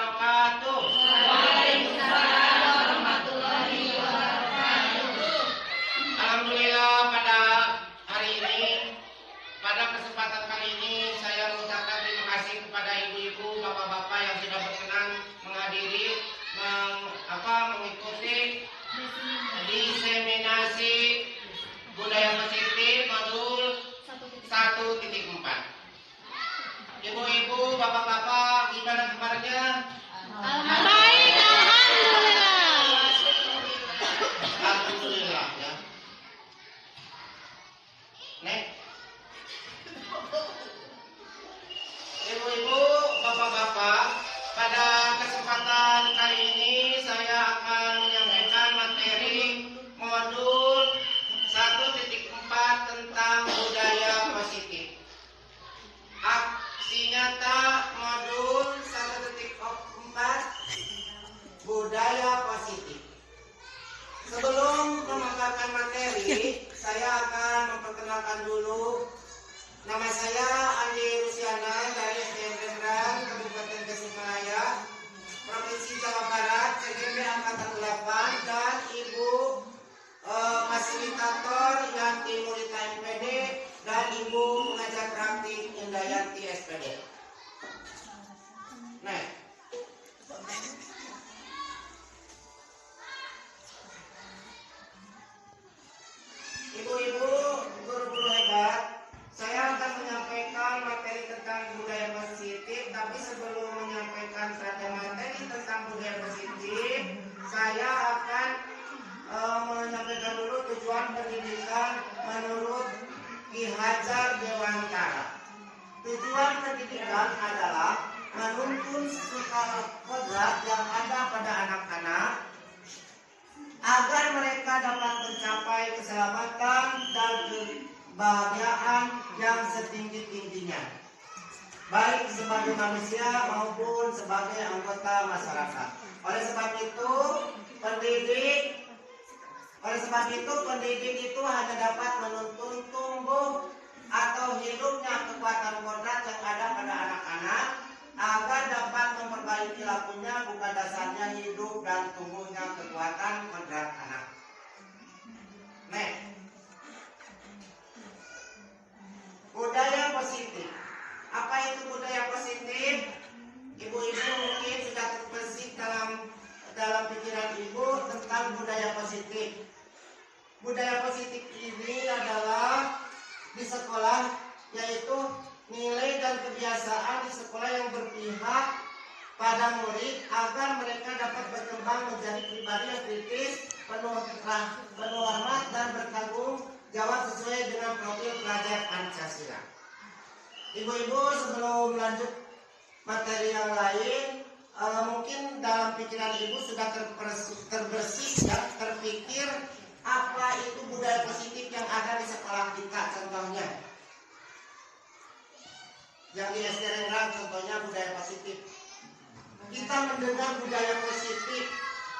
wabarakatuh. Waalaikumsalam warahmatullahi wabarakatuh. Alhamdulillah pada hari ini, pada kesempatan kali ini saya mengucapkan terima kasih kepada ibu-ibu, bapak-bapak yang sudah berkenan menghadiri, mengikuti diseminasi budaya positif modul 1.4. Ibu-ibu, bapak-bapak, gimana kabarnya? Baik, alhamdulillah. Alhamdulillah ya. Nek. Ibu-ibu, bapak-bapak, pada kesempatan kali ini saya akan menyampaikan materi modul 1.4 tentang budaya positif. Aksi nyata modul 1.4 budaya positif. Sebelum memaparkan materi, saya akan memperkenalkan dulu. Nama saya Andi Rusiana dari SDN Rembrang, Kabupaten Tasikmalaya, Provinsi Jawa Barat, CGP Angkatan 8, dan Ibu fasilitator Yanti Murita MPD dan Ibu pengajar praktik Indayanti SPD. Nah, ibu-ibu, guru-guru hebat, saya akan menyampaikan materi tentang budaya positif. Tapi sebelum menyampaikan materi tentang budaya positif, saya akan menyampaikan dulu tujuan pendidikan menurut Ki Hajar Dewantara. Tujuan pendidikan adalah menuntun segala kodrat yang ada pada anak-anak agar mereka dapat mencapai keselamatan dan kebahagiaan yang setinggi-tingginya, baik sebagai manusia maupun sebagai anggota masyarakat. Oleh sebab itu pendidik itu hanya dapat menuntun tumbuh atau hidupnya kekuatan kodrat yang ada pada anak-anak agar dapat memperbaiki lakunya, bukan dasarnya hidup dan tumbuhnya kekuatan kodrat anak. Budaya positif. Apa itu budaya positif? Ibu-ibu mungkin sudah terbersih dalam pikiran ibu tentang budaya positif. Budaya positif ini adalah di sekolah, yaitu nilai dan kebiasaan di sekolah yang berpihak pada murid agar mereka dapat berkembang menjadi pribadi yang kritis, penuh rahmat dan bertanggung jawab sesuai dengan profil pelajar Pancasila. Ibu-ibu, sebelum lanjut materi yang lain, mungkin dalam pikiran ibu sudah terbersih ya, terpikir apa itu budaya positif yang ada di sekolah kita. Contohnya yang di SD Rengrang, contohnya budaya positif. Kita mendengar budaya positif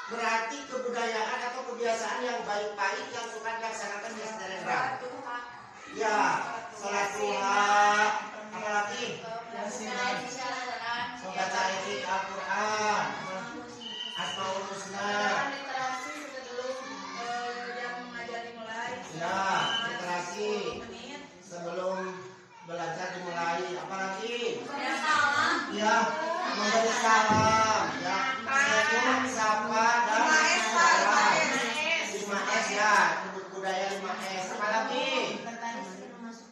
berarti kebudayaan atau kebiasaan yang baik-baik yang suka dilaksanakan di SD Rengrang. Ya, sholat duha, apalagi membaca ayat Al-Quran, Asmaul Husna. Ya, literasi sebelum belajar dimulai. Apalagi? Ya, memberi salam. Ya, senyum, sapa, dan salam. 5S ya, budaya 5S. Apalagi?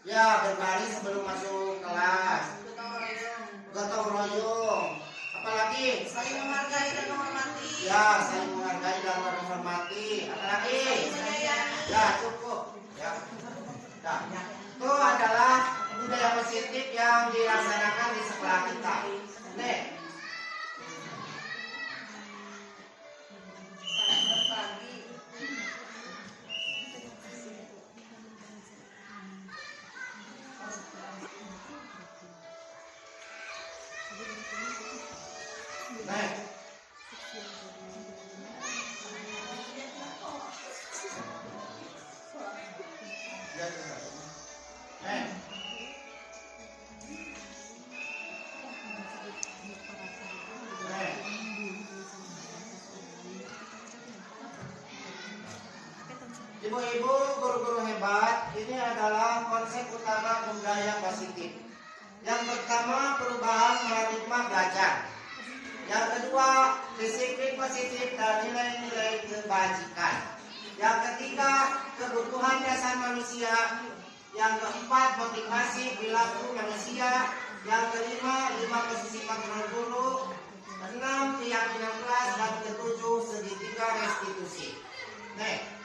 Ya, berbaris sebelum masuk kelas. Gotong royong. Apalagi? Saling menghargai dan menghormati. Ya, saling menghargai dan menghormati. Apalagi? Ya, cukup. Ya. Nah, itu adalah budaya positif yang dilaksanakan di sekolah kita. Nih. Ibu-ibu, guru-guru hebat, ini adalah konsep utama budaya positif. Yang pertama, perubahan paradigma belajar. Yang kedua, disiplin positif dan nilai-nilai kebajikan. Yang ketiga, kebutuhan dasar manusia. Yang keempat, motivasi perilaku manusia. Yang kelima, 5 posisi kontrol guru. 6, keyakinan kelas. Dan ketujuh, segitiga restitusi. Next.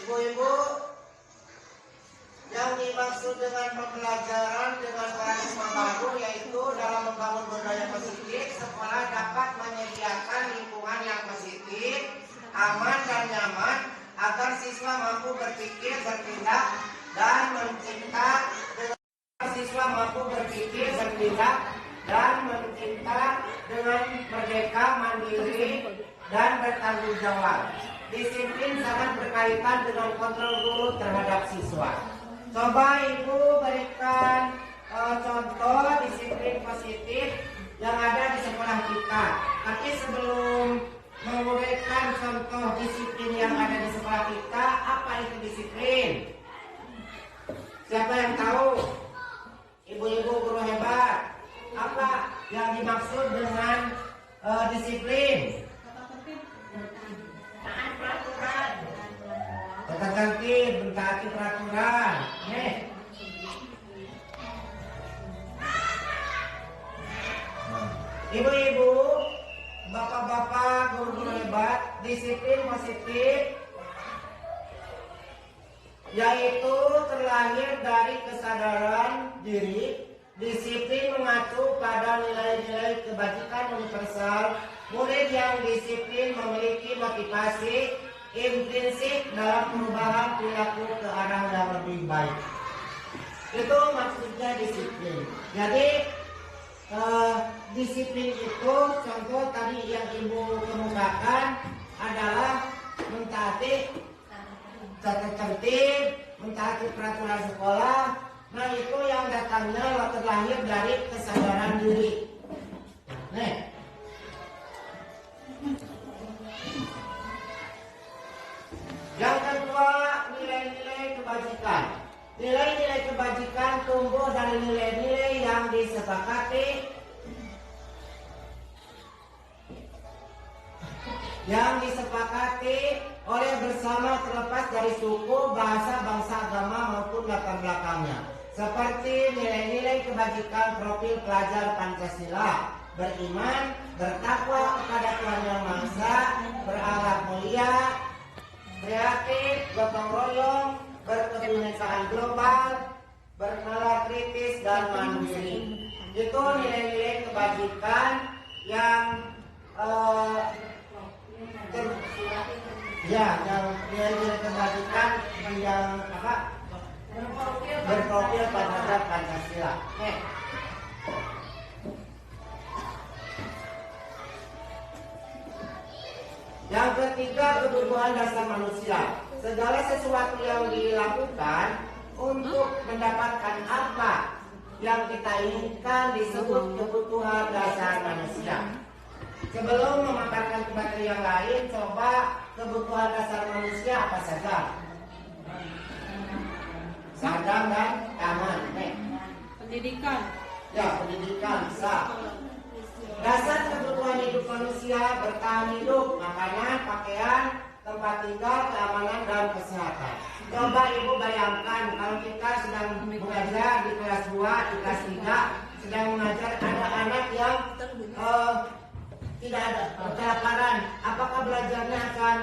Ibu-ibu, yang dimaksud dengan pembelajaran dengan paradigma baru yaitu dalam membangun budaya positif, sekolah dapat menyediakan lingkungan yang positif, aman dan nyaman agar siswa mampu berpikir, bertindak dan mencipta dengan merdeka, mandiri dan bertanggung jawab. Disiplin sangat berkaitan dengan kontrol guru terhadap siswa. Coba Ibu berikan contoh disiplin positif yang ada di sekolah kita. Tapi sebelum memberikan contoh disiplin yang ada di sekolah kita, apa itu disiplin? Siapa yang tahu? Ibu-ibu guru hebat, apa yang dimaksud dengan disiplin? Tata tertib, mentaati peraturan. Ibu-ibu, bapak-bapak, guru-guru hebat, disiplin positif yaitu terlahir dari kesadaran diri. Disiplin mengacu pada nilai-nilai kebajikan universal. Murid yang disiplin memiliki motivasi intrinsik dalam perubahan perilaku ke arah yang lebih baik. Itu maksudnya disiplin. Jadi disiplin itu contoh tadi yang Ibu kemukakan adalah mentaati tata tertib, mentaati peraturan sekolah. Nah itu yang datangnya terlahir dari kesadaran diri. Nih. Yang kedua, nilai-nilai kebajikan. Nilai-nilai kebajikan tumbuh dari nilai-nilai yang disepakati oleh bersama terlepas dari suku, bahasa, bangsa, agama maupun latar belakangnya. Seperti nilai-nilai kebajikan profil pelajar Pancasila, beriman, bertakwa kepada Tuhan Yang Maha Esa, berakhlak mulia, kreatif, gotong royong, berkebinekaan global, bernalar kritis dan mandiri. Itu nilai-nilai kebajikan yang nilai-nilai kebajikan yang berprofil pada Pancasila. Yang ketiga, kebutuhan dasar manusia. Segala sesuatu yang dilakukan untuk mendapatkan apa yang kita inginkan disebut kebutuhan dasar manusia. Sebelum memaparkan ke materi yang lain, coba kebutuhan dasar manusia apa saja? Sadang dan aman. Pendidikan. Ya, pendidikan bisa. Dasar kebutuhan hidup manusia bertahan hidup, makanan, pakaian, tempat tinggal, keamanan, dan kesehatan. Coba Ibu bayangkan kalau kita sedang belajar di kelas 2, di kelas 3, sedang mengajar ada anak yang tidak ada kelaparan. Apakah belajarnya akan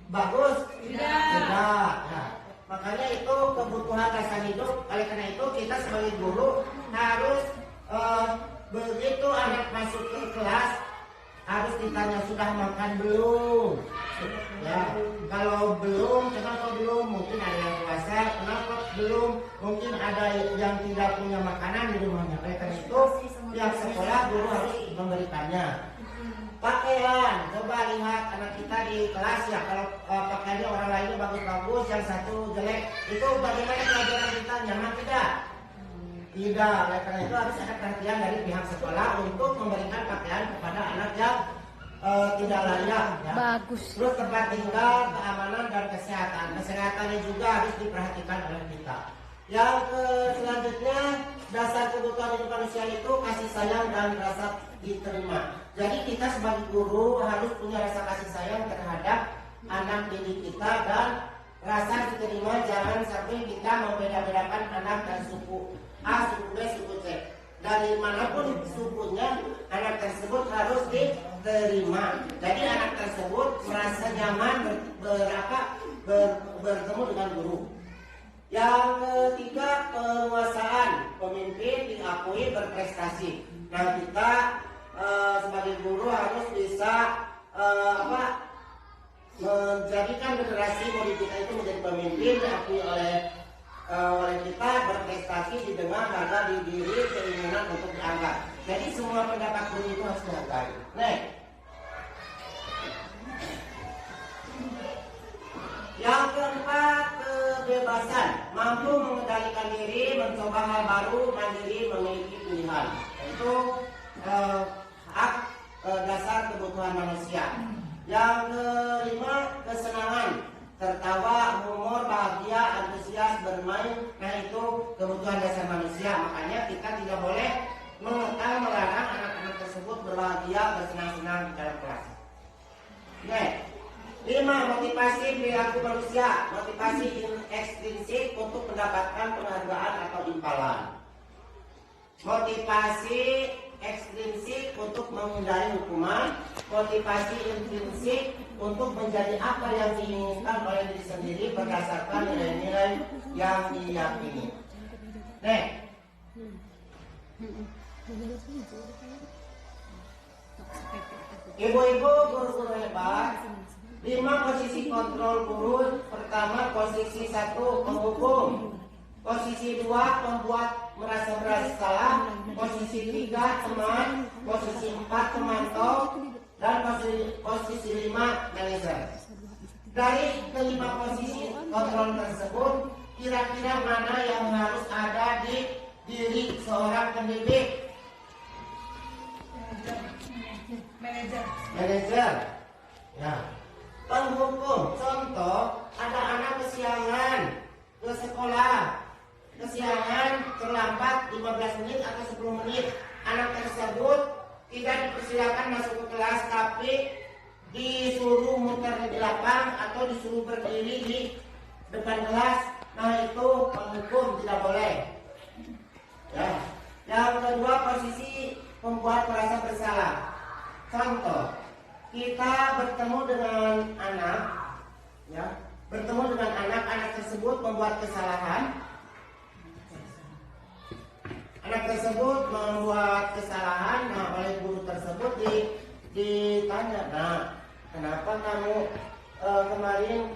bagus? Tidak. Nah, makanya itu kebutuhan dasar hidup. Oleh karena itu kita sebagai guru harus begitu anak masuk ke kelas harus ditanya sudah makan belum. Ya, kalau belum, kenapa belum? Mungkin ada yang puasa, kenapa belum? Mungkin ada yang tidak punya makanan di rumahnya. Oleh karena itu, yang sekolah guru harus memberikannya. Pakaian, coba lihat anak kita di kelas ya, kalau pakaiannya orang lainnya bagus-bagus, yang satu jelek, itu bagaimana pelajaran kita, nyaman tidak? Tidak, oleh karena itu harus ada perhatian dari pihak sekolah untuk memberikan pakaian kepada anak yang tidak layak. Ya. Bagus. Terus tempat tinggal, keamanan dan kesehatan. Kesehatannya juga harus diperhatikan oleh kita. Yang selanjutnya, dasar kebutuhan hidup manusia itu kasih sayang dan rasa diterima. Jadi kita sebagai guru harus punya rasa kasih sayang terhadap anak didik kita dan rasa diterima. Jangan sampai kita membeda-bedakan anak dan suku A, suku B, suku C. Dari manapun sukunya, anak tersebut harus diterima. Jadi anak tersebut merasa nyaman bertemu dengan guru. Yang ketiga, penguasaan. Pemimpin diakui berprestasi. Nah, kita sebagai guru harus bisa menjadikan generasi murid kita itu menjadi pemimpin, diakui oleh kita, berprestasi, didengar, harga diri, keinginan untuk dianggap. Jadi semua pendapat guru itu harus dihargai. Yang keempat, kebebasan, mampu mengendalikan diri, mencoba hal baru, mandiri, memiliki pilihan. Itu hak dasar kebutuhan manusia. Yang kelima, kesenangan, tertawa, humor, bahagia, antusias, bermain. Nah, itu kebutuhan dasar manusia. Makanya kita tidak boleh mengekang, melarang anak-anak tersebut berbahagia, bersenang-senang di dalam kelas. Lima, motivasi perilaku manusia. Motivasi ekstrinsik untuk mendapatkan penghargaan atau imbalan. Motivasi ekstrinsik untuk menghindari hukuman. Motivasi intrinsik untuk menjadi apa yang diinginkan oleh diri sendiri berdasarkan nilai-nilai yang diyakini. Ibu-ibu guru-guru hebat. 5 posisi kontrol guru. Pertama, posisi 1 penghukum. Posisi 2 membuat merasa bersalah. Posisi 3 teman. Posisi 4 pemantau. Dan posisi 5 manajer. Dari kelima posisi kontrol tersebut, kira-kira mana yang harus ada di diri seorang pendidik? Manajer. Ya. Penghukum, contoh, ada anak kesiangan ke sekolah, kesiangan terlambat 15 menit atau 10 menit. Anak tersebut tidak dipersilakan masuk ke kelas, tapi disuruh muter di lapang atau disuruh berdiri di depan kelas. Nah, itu penghukum, tidak boleh. Ya. Yang kedua, posisi membuat merasa bersalah. Contoh, kita bertemu dengan anak, ya, bertemu dengan anak tersebut membuat kesalahan. Anak tersebut membuat kesalahan, nah oleh guru tersebut ditanya, nah kenapa kamu kemarin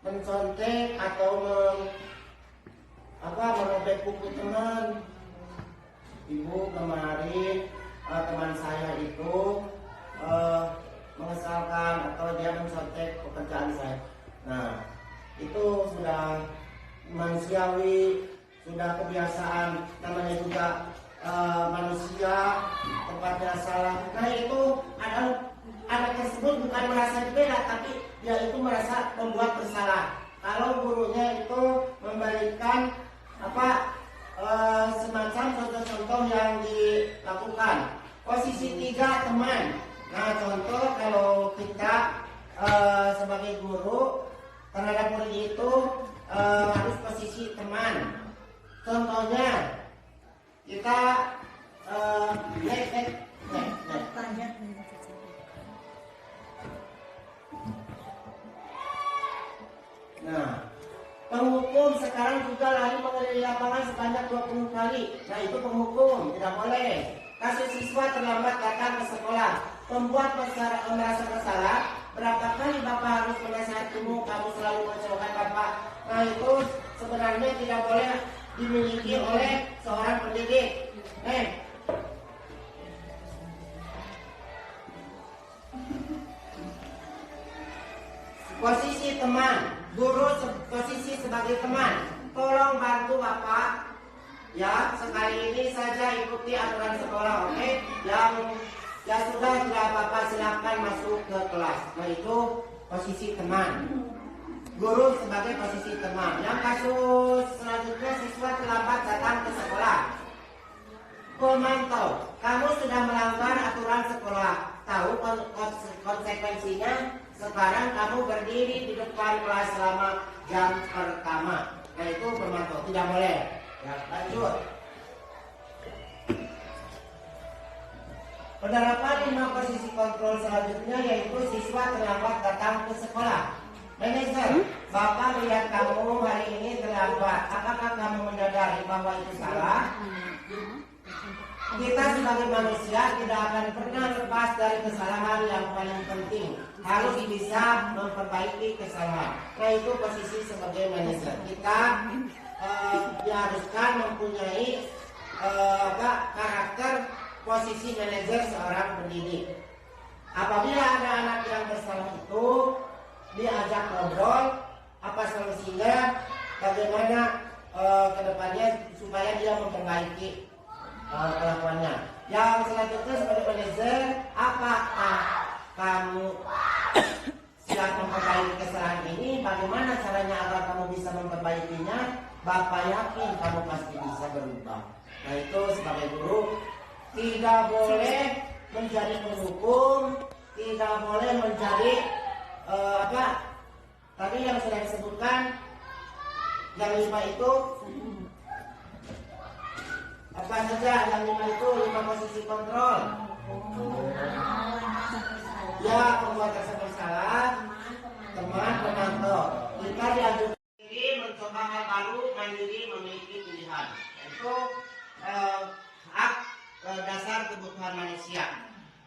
mencontek atau merobek buku teman? Ibu, kemarin teman saya itu mengesalkan atau dia mencontek pekerjaan saya. Nah, itu sudah manusiawi, sudah kebiasaan, namanya juga manusia, tempatnya salah. Nah, itu anak tersebut bukan merasa dibela, tapi dia itu merasa membuat bersalah. Kalau gurunya itu memberikan semacam contoh-contoh yang dilakukan. Posisi 3, teman. Nah, contoh kalau kita sebagai guru terhadap murid itu harus posisi teman. Contohnya kita Nah, penghukum sekarang juga lari mengelilingi lapangan sebanyak 20 kali. Nah, itu penghukum, tidak boleh. Kasus siswa terlambat datang ke sekolah, membuat merasa bersalah. Berapa kali Bapak harus menasihatimu, kamu selalu mengecewakan Bapak. Nah, itu sebenarnya tidak boleh dimiliki oleh seorang pendidik. Posisi teman, guru posisi sebagai teman. Tolong bantu Bapak Ya, sekali ini saja ikuti aturan sekolah, oke? Yang sudah tidak apa-apa silakan masuk ke kelas. Nah itu posisi teman. Guru sebagai posisi teman. Yang kasus selanjutnya siswa terlambat datang ke sekolah. Pemantau, kamu sudah melanggar aturan sekolah. Tahu konsekuensinya? Sekarang kamu berdiri di depan kelas selama jam pertama. Nah itu pemantau, tidak boleh. Ya, lanjut. Penerapan 5 posisi kontrol selanjutnya yaitu siswa terlambat datang ke sekolah. Manajer, Bapak melihat kamu hari ini terlambat. Apakah kamu menyadari bahwa itu salah? Kita sebagai manusia tidak akan pernah lepas dari kesalahan yang paling penting. Harus bisa memperbaiki kesalahan. Nah itu posisi sebagai manajer. Kita diharuskan mempunyai karakter posisi manajer seorang pendidik. Apabila ada anak yang bersalah itu diajak ngobrol, apa solusinya, bagaimana kedepannya supaya dia memperbaiki kelakuannya. Yang selanjutnya sebagai manajer, apakah kamu siap memperbaiki kesalahan ini? Bagaimana caranya agar kamu bisa memperbaikinya? Bapak yakin kamu pasti bisa berubah. Nah itu sebagai guru tidak boleh menjadi penghukum, tidak boleh menjadi tadi yang sudah disebutkan yang 5 itu apa saja? Yang 5 itu 5 posisi kontrol. Ya, pembuat rasa bersalah, teman, pemantau. Kita diajukan diri mencoba hal baru, mandiri, memiliki pilihan. Itu hak dasar kebutuhan manusia.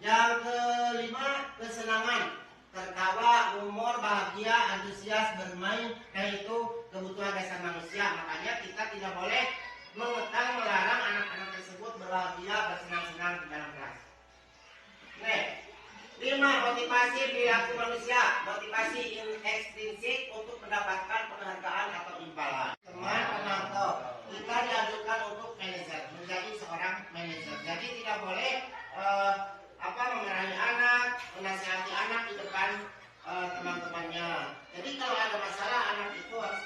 Yang kelima, kesenangan, tertawa, humor, bahagia, antusias, bermain. Nah itu kebutuhan dasar manusia. Makanya kita tidak boleh mengekang, melarang anak-anak tersebut berbahagia, bersenang-senang di dalam kelas. Oke. 5. Motivasi perilaku manusia. Motivasi ekstrinsik untuk mendapatkan penghargaan atau imbalan. Teman pemantau, kita diajukan untuk manajer, menjadi seorang manajer. Jadi tidak boleh memarahi anak, menasihati anak di depan teman-temannya. Jadi kalau ada masalah anak itu harus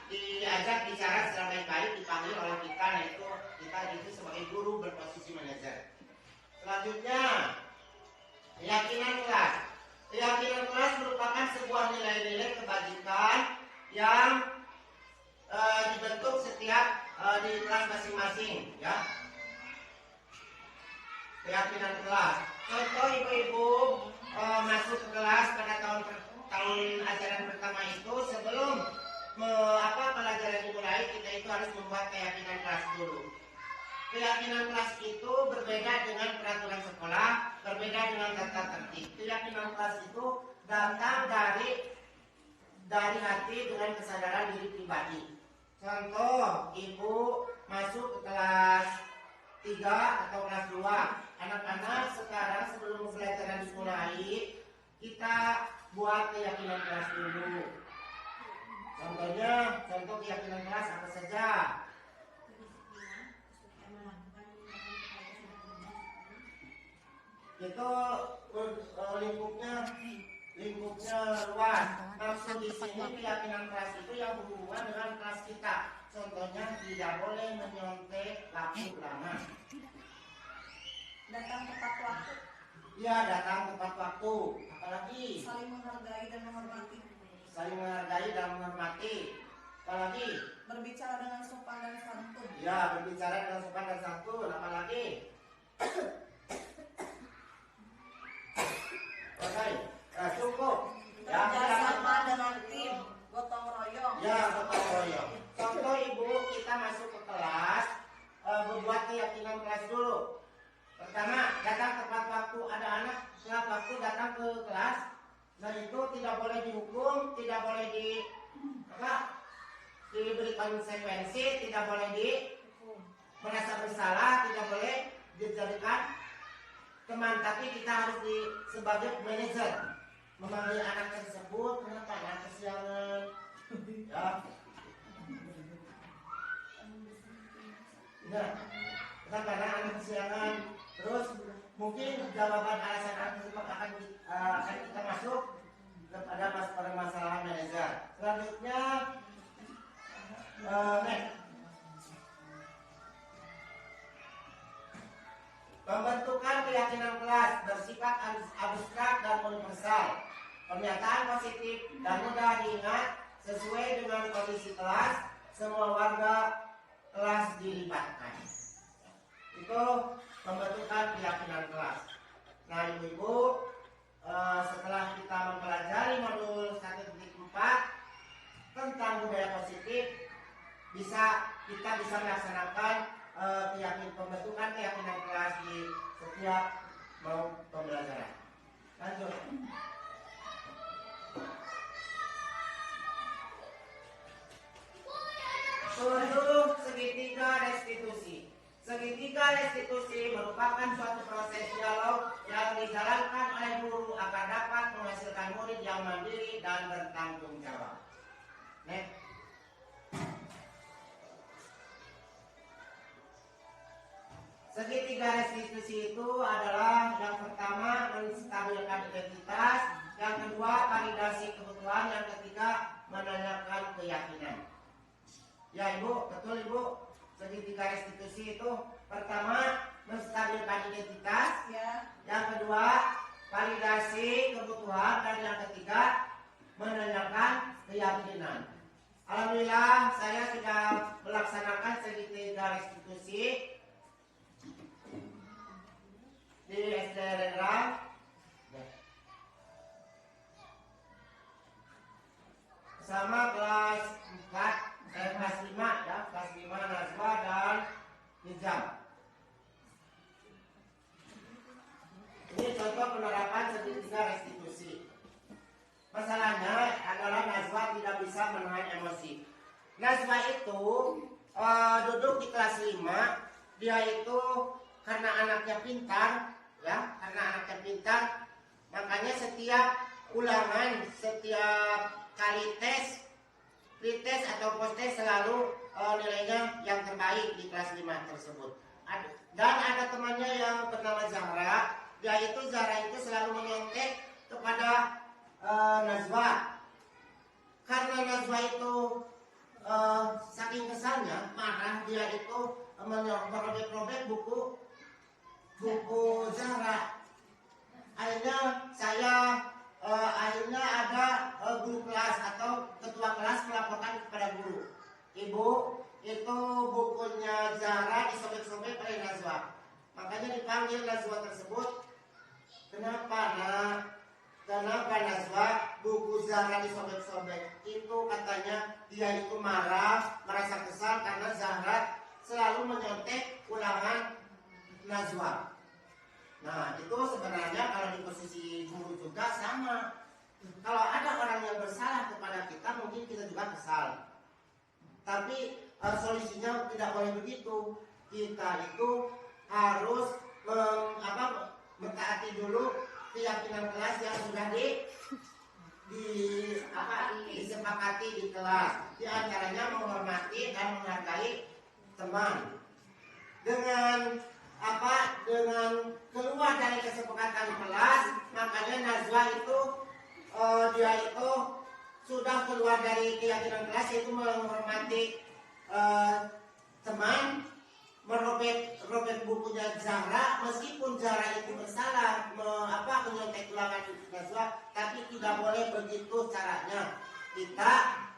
diajak bicara secara baik-baik, dipanggil oleh kita. Nah kita itu sebagai guru berposisi manajer. Selanjutnya, keyakinan kelas. Keyakinan kelas merupakan sebuah nilai-nilai kebajikan yang dibentuk setiap di kelas masing-masing, ya. Keyakinan kelas. Contoh ibu-ibu masuk ke kelas pada tahun ajaran pertama itu sebelum pelajaran dimulai, kita itu harus membuat keyakinan kelas dulu. Keyakinan kelas itu berbeda dengan peraturan sekolah, berbeda dengan tata tertib. Keyakinan kelas itu datang dari hati dengan kesadaran diri pribadi. Contoh, ibu masuk ke kelas 3 atau kelas 2. Anak-anak sekarang sebelum pembelajaran dimulai, kita buat keyakinan kelas dulu. Contoh keyakinan kelas apa saja? Itu lingkupnya luas. Maksud di sini keyakinan kelas itu yang berhubungan dengan kelas kita. Contohnya tidak boleh menyontek lampu lama. Datang tepat waktu. Iya, datang tepat waktu. Apalagi Saling menghargai dan menghormati. Saling menghargai dan menghormati. Apalagi Berbicara dengan sopan dan santun. ya, berbicara dengan sopan dan santun. Apalagi oke, cukup. Kerja sama dengan tim, gotong royong. Ya, gotong royong. Contoh ibu, kita masuk ke kelas, membuat keyakinan kelas dulu. Pertama, datang tepat waktu. Ada anak tepat waktu datang ke kelas, dan itu tidak boleh dihukum, tidak boleh diberi konsekuensi, tidak boleh merasa bersalah, tidak boleh dijadikan teman, tapi kita harus sebagai manajer memanggil anak tersebut. Kenapa anak kesiangan? Ya. Nah, bukan karena anak kesiangan. Terus mungkin jawaban alasan anak tersebut akan kita masuk kepada permasalahan manajer. Selanjutnya, next. Pembentukan keyakinan kelas bersifat abstrak dan universal. Pernyataan positif dan mudah diingat sesuai dengan kondisi kelas. Semua warga kelas dilibatkan. Itu pembentukan keyakinan kelas. Nah, ibu-ibu, setelah kita mempelajari modul 1.4 tentang budaya positif, kita bisa melaksanakan pembentukan keyakinan kelas di setiap mau pembelajaran. Lanjut. Tujuh, segitiga restitusi. Segitiga restitusi merupakan suatu proses dialog yang dijalankan oleh guru agar dapat menghasilkan murid yang mandiri dan bertanggung jawab. Next. Segitiga restitusi itu adalah yang pertama menstabilkan identitas, yang kedua validasi kebutuhan, yang ketiga menanyakan keyakinan. Ya ibu, betul ibu. Segitiga restitusi itu pertama menstabilkan identitas, Ya. yang kedua validasi kebutuhan, dan yang ketiga menanyakan keyakinan. Alhamdulillah saya sudah melaksanakan segitiga restitusi di SD Rendang. Sama kelas 4, kelas 5 ya, kelas 5 Najwa dan Nizam. Ini contoh penerapan segitiga restitusi. Masalahnya adalah Najwa tidak bisa menahan emosi. Najwa itu duduk di kelas 5, dia itu karena anaknya pintar, ya, karena anaknya pintar, makanya setiap ulangan, setiap kali tes, pretest atau post-test selalu nilainya yang terbaik di kelas 5 tersebut. Dan ada temannya yang bernama Zahra, Zahra itu selalu menyontek kepada Najwa. Karena Najwa itu saking kesalnya, marah, dia itu merobek-robek buku Zahra. Akhirnya ada guru kelas atau ketua kelas melaporkan kepada guru. Ibu, itu bukunya Zahra disobek-sobek oleh Najwa. Makanya dipanggil Najwa tersebut. Kenapa Najwa buku Zahra disobek-sobek? Itu katanya dia itu marah, merasa kesal karena Zahra selalu menyontek ulangan Najwa. Nah, itu sebenarnya kalau di posisi guru juga sama. Kalau ada orang yang bersalah kepada kita, mungkin kita juga kesal. Tapi solusinya tidak boleh begitu. Kita itu harus mentaati dulu keyakinan kelas yang sudah disepakati di kelas. Di antaranya menghormati dan menghargai teman. Dengan keluar dari kesepakatan kelas, makanya Najwa itu dia itu sudah keluar dari keyakinan kelas, yaitu menghormati teman, merobek bukunya Zahra, meskipun Zahra itu bersalah menyontek ulangan Najwa, tapi tidak boleh begitu caranya.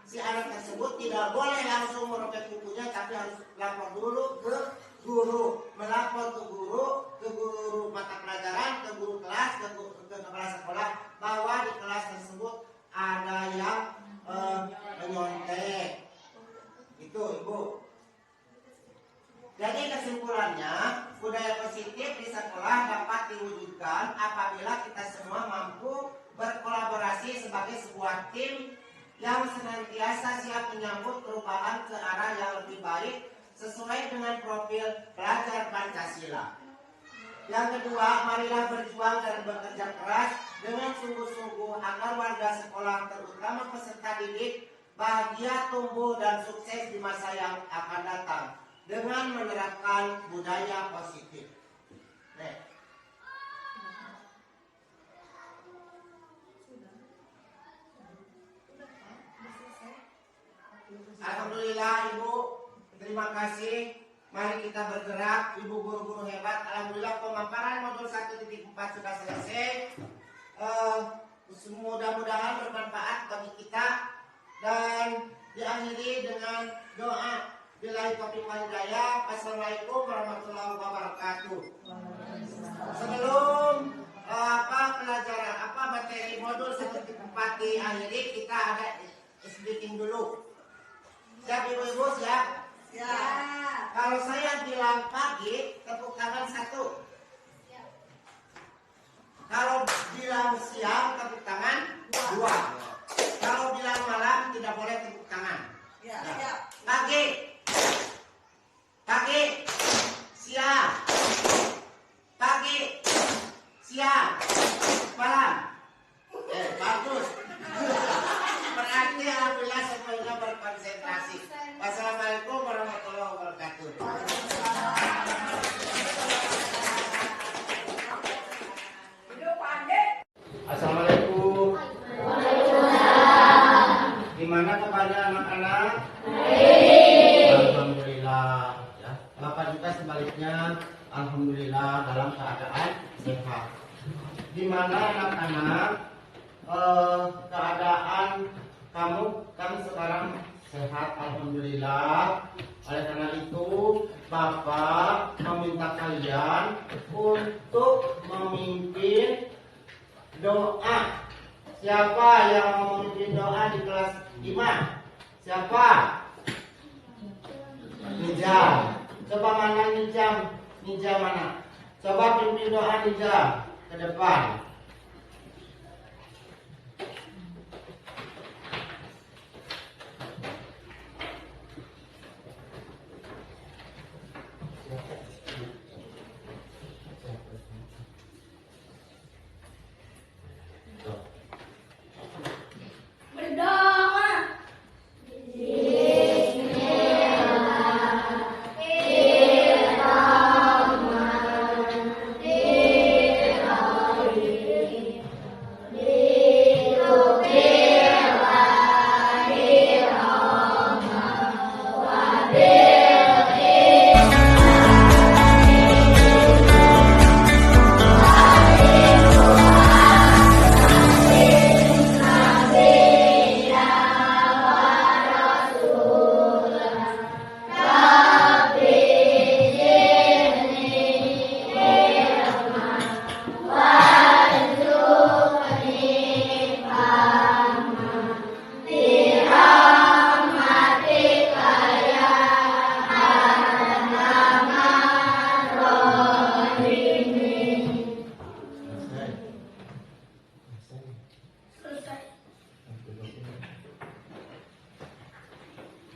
Si anak tersebut tidak boleh langsung merobek bukunya, tapi harus lapor dulu ke guru, melapor ke guru mata pelajaran, ke guru kelas, ke kepala sekolah bahwa di kelas tersebut ada yang menyontek. Itu ibu. Jadi kesimpulannya, budaya positif di sekolah dapat diwujudkan apabila kita semua mampu berkolaborasi sebagai sebuah tim yang senantiasa siap menyambut perubahan ke arah yang lebih baik sesuai dengan profil pelajar Pancasila. Yang kedua, marilah berjuang dan bekerja keras dengan sungguh-sungguh agar warga sekolah, terutama peserta didik, bahagia, tumbuh dan sukses di masa yang akan datang. dengan menerapkan budaya positif. Nih. Alhamdulillah Ibu, terima kasih. Mari kita bergerak, Ibu guru-guru hebat. Alhamdulillah pemaparan modul 1.4 sudah selesai. Mudah-mudahan bermanfaat bagi kita dan diakhiri dengan doa. Billahi taufiq wal hidayah. Wassalamualaikum warahmatullahi wabarakatuh. Sebelum pelajaran materi modul 1.4 diakhiri, kita ada speaking dulu. Siap ibu-ibu, siap? Ya. Kalau saya bilang pagi, tepuk tangan 1. Kalau bilang siang, tepuk tangan 2. Kalau bilang malam, tidak boleh tepuk tangan. Ya, ya. Pagi, siang, pagi, siang, malam. Bagus. Berarti alhamdulillah semuanya berkonsentrasi. Wassalamualaikum warahmatullahi wabarakatuh. Assalamualaikum. Gimana kepada anak-anak? Alhamdulillah. Ya. Bapak juga sebaliknya, alhamdulillah dalam keadaan sehat. Gimana anak-anak? Keadaan kami sekarang sehat, alhamdulillah. Oleh karena itu, Bapak meminta kalian untuk memimpin doa. Siapa yang mau memimpin doa di kelas 5? Siapa? Nijam. Coba mana Nijam? Nijam mana? Coba pimpin doa Nijam ke depan.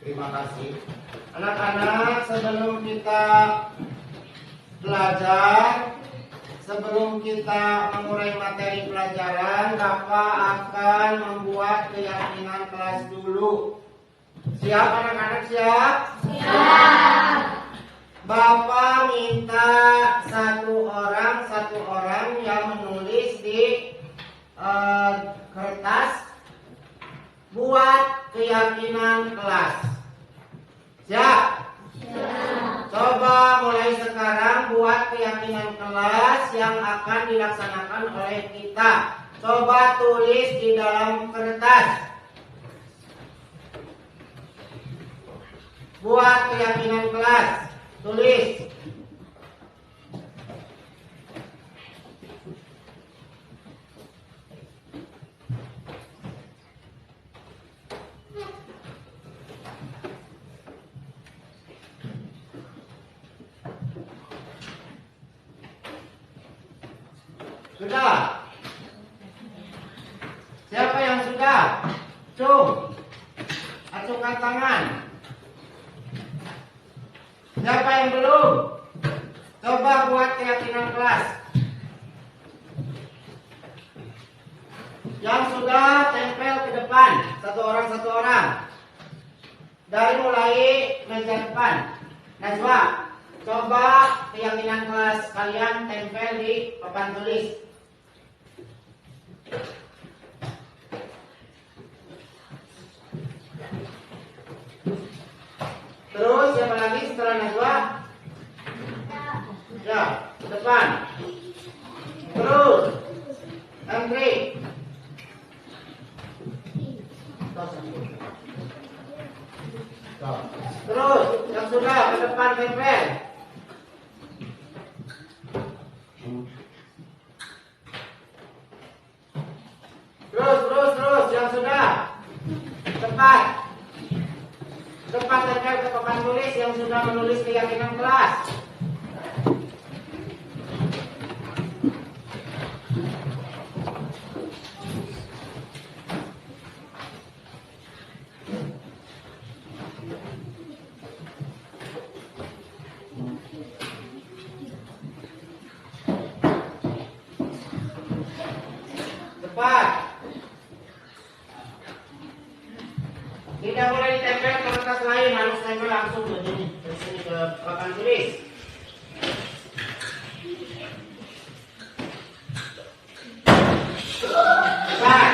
Terima kasih. Anak-anak, sebelum kita belajar, sebelum kita mengurai materi pelajaran, Bapak akan membuat keyakinan kelas dulu. Siap anak-anak, siap? Siap. Bapak minta satu orang yang menulis di kertas buat keyakinan kelas. Siap? Siap. Coba mulai sekarang buat keyakinan kelas yang akan dilaksanakan oleh kita. Coba tulis di dalam kertas. Buat keyakinan kelas. Tulis. Sudah? Siapa yang sudah? Cung. Acungkan tangan. Siapa yang belum? Coba buat keyakinan kelas. Yang sudah tempel ke depan. Satu orang. Dari mulai meja depan. Najwa, coba keyakinan kelas kalian tempel di papan tulis. Terus siapa lagi setelah Najwa? Ya, ke depan. Terus Andri. Terus yang sudah ke depan tempel. Terus yang sudah tepat tempel ke papan tulis yang sudah menulis keyakinan kelas. Cepat. Tidak boleh ditempel ke kertas lain, harus tempel langsung ke sini ke papan tulis. Cepat.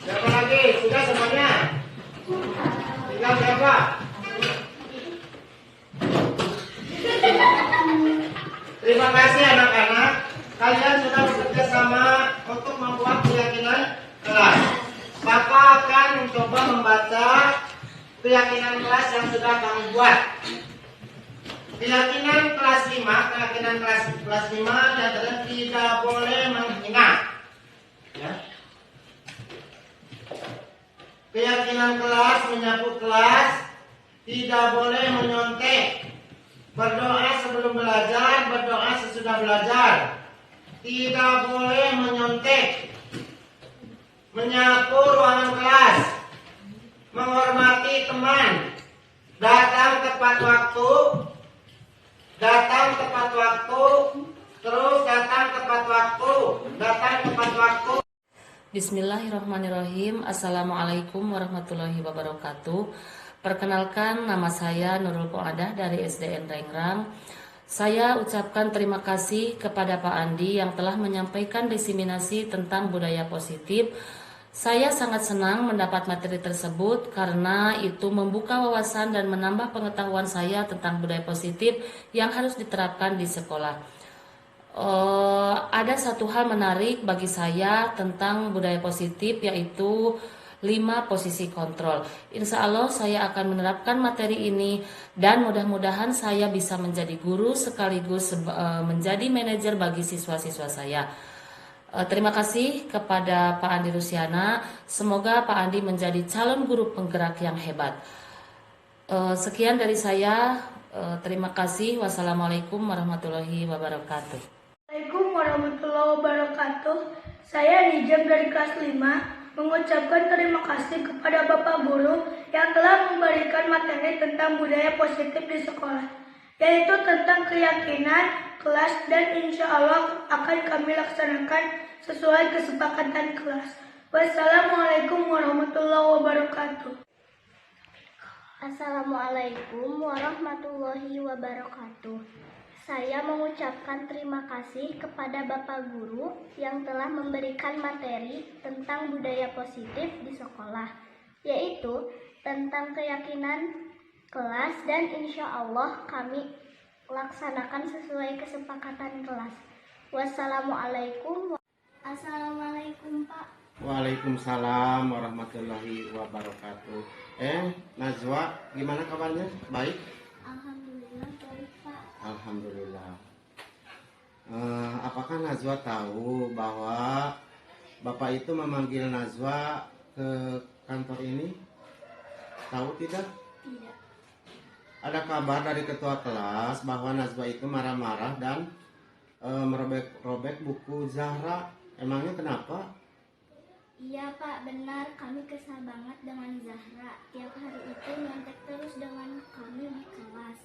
Siapa lagi? Sudah semuanya? Tinggal siapa? Terima kasih anak-anak. Kalian sudah bekerja sama untuk membuat keyakinan kelas. Bapak akan mencoba membaca keyakinan kelas yang sudah kami buat. Keyakinan kelas 5 adalah tidak boleh menghina. Ya. Keyakinan kelas menyapu kelas, tidak boleh menyontek. Berdoa sebelum belajar, berdoa sesudah belajar. Tidak boleh menyontek. Menyapu ruangan kelas. Menghormati teman. Datang tepat waktu. Terus datang tepat waktu. Bismillahirrahmanirrahim. Assalamualaikum warahmatullahi wabarakatuh. Perkenalkan, nama saya Nurul Poadah dari SDN Rengrang. Saya ucapkan terima kasih kepada Pak Andi yang telah menyampaikan diseminasi tentang budaya positif. Saya sangat senang mendapat materi tersebut karena itu membuka wawasan dan menambah pengetahuan saya tentang budaya positif yang harus diterapkan di sekolah. Ada satu hal menarik bagi saya tentang budaya positif, yaitu 5 posisi kontrol. Insya Allah saya akan menerapkan materi ini dan mudah-mudahan saya bisa menjadi guru sekaligus menjadi manajer bagi siswa-siswa saya. Terima kasih kepada Pak Andi Rusiana. Semoga Pak Andi menjadi calon guru penggerak yang hebat. Sekian dari saya. Terima kasih. Wassalamualaikum warahmatullahi wabarakatuh. Assalamualaikum warahmatullahi wabarakatuh. Saya Nijem dari kelas 5 mengucapkan terima kasih kepada Bapak Guru yang telah memberikan materi tentang budaya positif di sekolah, yaitu tentang keyakinan kelas, dan insya Allah akan kami laksanakan sesuai kesepakatan kelas. Wassalamualaikum warahmatullahi wabarakatuh. Assalamualaikum warahmatullahi wabarakatuh. Saya mengucapkan terima kasih kepada Bapak Guru yang telah memberikan materi tentang budaya positif di sekolah, yaitu tentang keyakinan kelas, dan insya Allah kami laksanakan sesuai kesepakatan kelas. Wassalamualaikum. Assalamualaikum Pak. Waalaikumsalam. Waalaikumsalam warahmatullahi wabarakatuh. Najwa, gimana kabarnya? Baik? Alhamdulillah baik Pak. Alhamdulillah. Apakah Najwa tahu bahwa Bapak itu memanggil Najwa ke kantor ini? Tahu tidak? Tidak. Ada kabar dari ketua kelas bahwa Najwa itu marah-marah dan merobek-robek buku Zahra. Emangnya kenapa? Iya Pak, benar. Kami kesal banget dengan Zahra. Tiap hari itu nyontek terus dengan kami di kelas.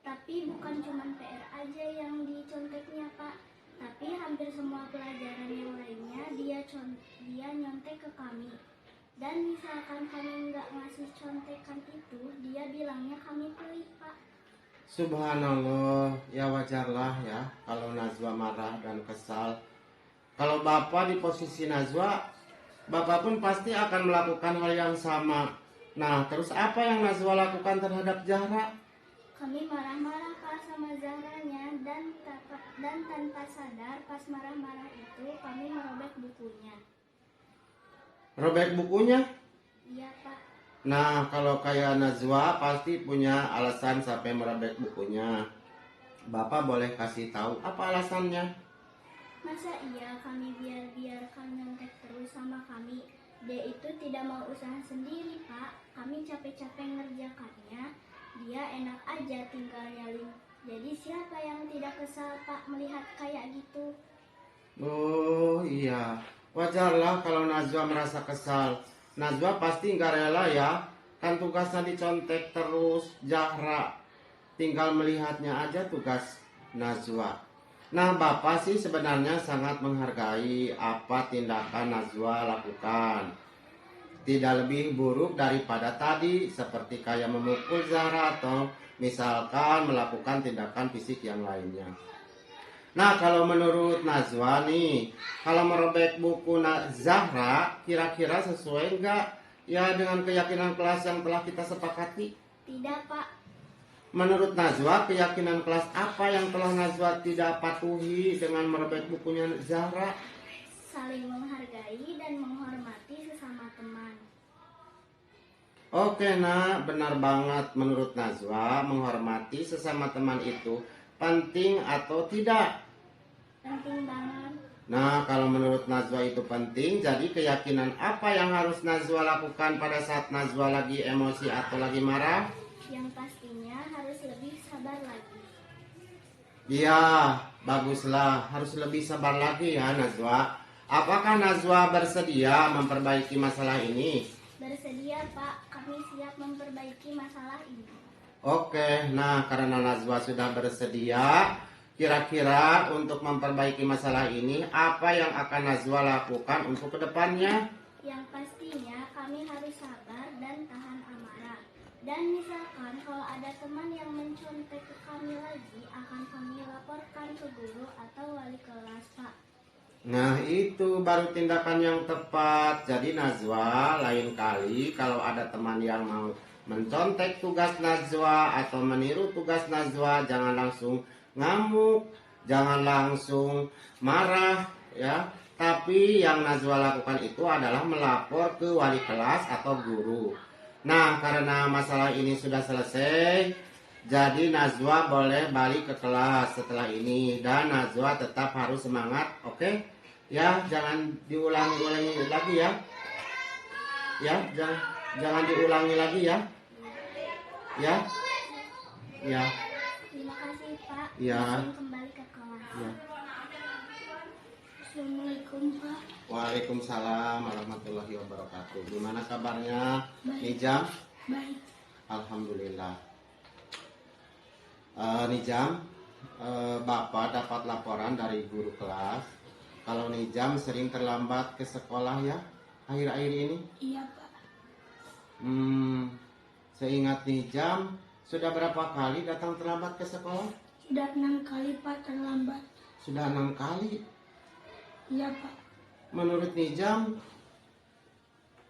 Tapi bukan cuma PR aja yang diconteknya Pak. Tapi hampir semua pelajaran yang lainnya dia nyontek ke kami. Dan misalkan kami nggak ngasih contekan itu, dia bilangnya kami pelit Pak. Subhanallah, ya wajarlah ya kalau Najwa marah dan kesal. Kalau Bapak di posisi Najwa, Bapak pun pasti akan melakukan hal yang sama. Nah, terus apa yang Najwa lakukan terhadap Zahra? Kami marah-marah Pak sama Zahranya dan tanpa sadar pas marah-marah itu kami merobek bukunya. Robek bukunya? Iya Pak. Nah, kalau kayak Najwa pasti punya alasan sampai merobek bukunya. Bapak boleh kasih tahu apa alasannya? Masa iya kami biarkan nyontek terus sama kami? Dia itu tidak mau usaha sendiri Pak. Kami capek-capek ngerjakannya. Dia enak aja tinggal nyalin. Jadi siapa yang tidak kesal Pak melihat kayak gitu? Oh iya, wajarlah kalau Najwa merasa kesal. Najwa pasti nggak rela ya, kan tugasnya dicontek terus Zahra. Tinggal melihatnya aja tugas Najwa. Nah, Bapak sih sebenarnya sangat menghargai apa tindakan Najwa lakukan. Tidak lebih buruk daripada tadi, seperti kayak memukul Zahra atau misalkan melakukan tindakan fisik yang lainnya. Nah, kalau menurut Najwa nih, kalau merobek buku Zahra, kira-kira sesuai nggak ya dengan keyakinan kelas yang telah kita sepakati? Tidak Pak. Menurut Najwa, keyakinan kelas apa yang telah Najwa tidak patuhi dengan merobek bukunya Zahra? Saling menghargai dan menghormati sesama teman. Oke, nah benar banget menurut Najwa, menghormati sesama teman itu penting atau tidak? Penting banget. Nah, kalau menurut Najwa itu penting, jadi keyakinan apa yang harus Najwa lakukan pada saat Najwa lagi emosi atau lagi marah? Yang pastinya harus lebih sabar lagi. Iya, baguslah, harus lebih sabar lagi ya Najwa. Apakah Najwa bersedia memperbaiki masalah ini? Bersedia Pak, kami siap memperbaiki masalah ini. Oke, nah karena Najwa sudah bersedia, kira-kira untuk memperbaiki masalah ini, apa yang akan Najwa lakukan untuk kedepannya? Yang pastinya kami harus sabar dan tahan amarah. Dan misalkan kalau ada teman yang mencontek ke kami lagi, akan kami laporkan ke guru atau wali kelas Pak. Nah, itu baru tindakan yang tepat. Jadi Najwa, lain kali kalau ada teman yang mau mencontek tugas Najwa atau meniru tugas Najwa, jangan langsung ngamuk, jangan langsung marah ya. Tapi yang Najwa lakukan itu adalah melapor ke wali kelas atau guru. Nah, karena masalah ini sudah selesai, jadi Najwa boleh balik ke kelas setelah ini. Dan Najwa tetap harus semangat, oke? Ya, jangan diulangi lagi ya. Ya, jangan diulangi lagi ya. Ya. Ya. Terima kasih Pak. Ya. Izin kembali ke kelas. Ya. Assalamualaikum Pak. Waalaikumsalam warahmatullahi wabarakatuh. Gimana kabarnya, Nijam? Baik. Alhamdulillah. Nijam, Bapak dapat laporan dari guru kelas kalau Nijam sering terlambat ke sekolah ya akhir-akhir ini. Iya Pak. Seingat Nijam, sudah berapa kali datang terlambat ke sekolah? Sudah 6 kali Pak terlambat. Sudah 6 kali. Iya Pak. Menurut Nijam,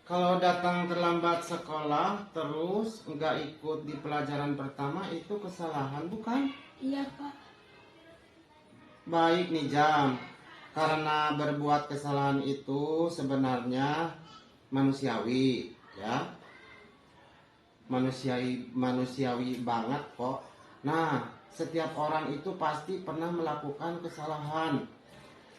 kalau datang terlambat sekolah terus nggak ikut di pelajaran pertama itu kesalahan bukan? Iya Pak. Baik Nijam, karena berbuat kesalahan itu sebenarnya manusiawi, ya. Manusiawi banget kok. Nah, setiap orang itu pasti pernah melakukan kesalahan.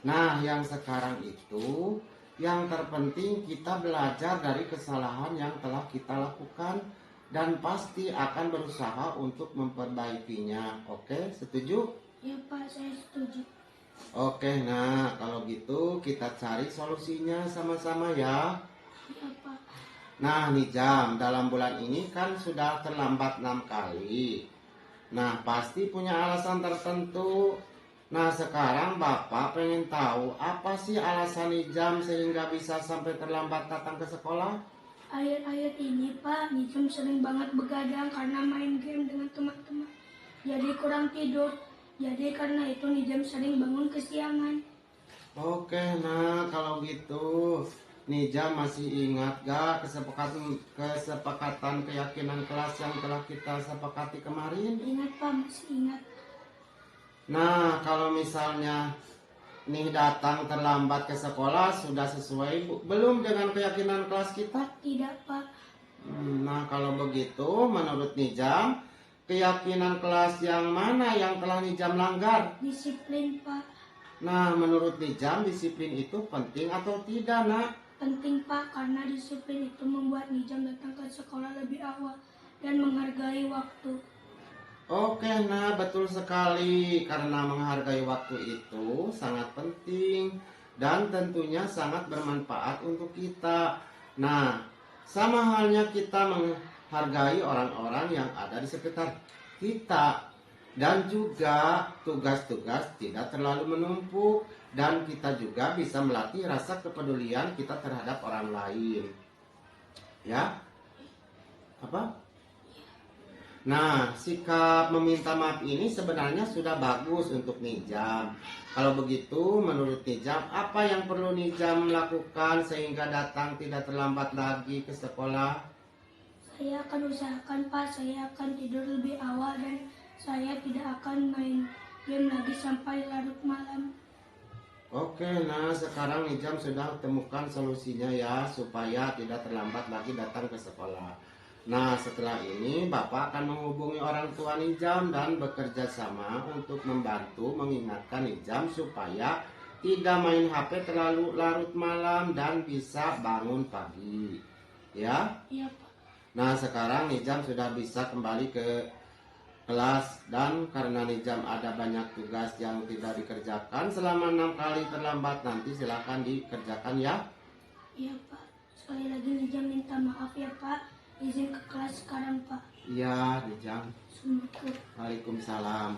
Nah, yang sekarang itu yang terpenting kita belajar dari kesalahan yang telah kita lakukan dan pasti akan berusaha untuk memperbaikinya. Oke, setuju? Ya Pak, saya setuju. Oke, nah kalau gitu kita cari solusinya sama-sama ya. Ya Pak. Nah, nih Jam, dalam bulan ini kan sudah terlambat 6 kali. Nah, pasti punya alasan tertentu. Nah, sekarang Bapak pengen tahu apa sih alasan Nijam sehingga bisa sampai terlambat datang ke sekolah? Akhir-akhir ini Pak, Nijam sering banget begadang karena main game dengan teman-teman. Jadi kurang tidur. Jadi karena itu Nijam sering bangun kesiangan. Oke, nah kalau gitu Nijam masih ingat gak kesepakatan keyakinan kelas yang telah kita sepakati kemarin? Ingat Pak, masih ingat. Nah, kalau misalnya nih datang terlambat ke sekolah sudah sesuai belum dengan keyakinan kelas kita? Tidak Pak. Nah, kalau begitu menurut Nijam, keyakinan kelas yang mana yang telah Nijam langgar? Disiplin Pak. Nah, menurut Nijam disiplin itu penting atau tidak, Nak? Penting Pak, karena disiplin itu membuat Nijam datang ke sekolah lebih awal dan menghargai waktu. Oke, nah betul sekali karena menghargai waktu itu sangat penting dan tentunya sangat bermanfaat untuk kita. Nah, sama halnya kita menghargai orang-orang yang ada di sekitar kita dan juga tugas-tugas tidak terlalu menumpuk dan kita juga bisa melatih rasa kepedulian kita terhadap orang lain. Ya? Apa? Nah, sikap meminta maaf ini sebenarnya sudah bagus untuk Nijam. Kalau begitu, menurut Nijam, apa yang perlu Nijam lakukan sehingga datang tidak terlambat lagi ke sekolah? Saya akan usahakan Pak, saya akan tidur lebih awal dan saya tidak akan main game lagi sampai larut malam. Oke, nah sekarang Nijam sudah temukan solusinya ya, supaya tidak terlambat lagi datang ke sekolah. Nah, setelah ini Bapak akan menghubungi orang tua Nijam dan bekerja sama untuk membantu mengingatkan Nijam supaya tidak main HP terlalu larut malam dan bisa bangun pagi. Ya? Iya Pak. Nah, sekarang Nijam sudah bisa kembali ke kelas dan karena Nijam ada banyak tugas yang tidak dikerjakan selama 6 kali terlambat nanti silakan dikerjakan ya. Iya Pak. Sekali lagi Nijam minta maaf ya Pak. Izin ke kelas sekarang Pak. Iya, Nijam. Assalamualaikum. Waalaikumsalam.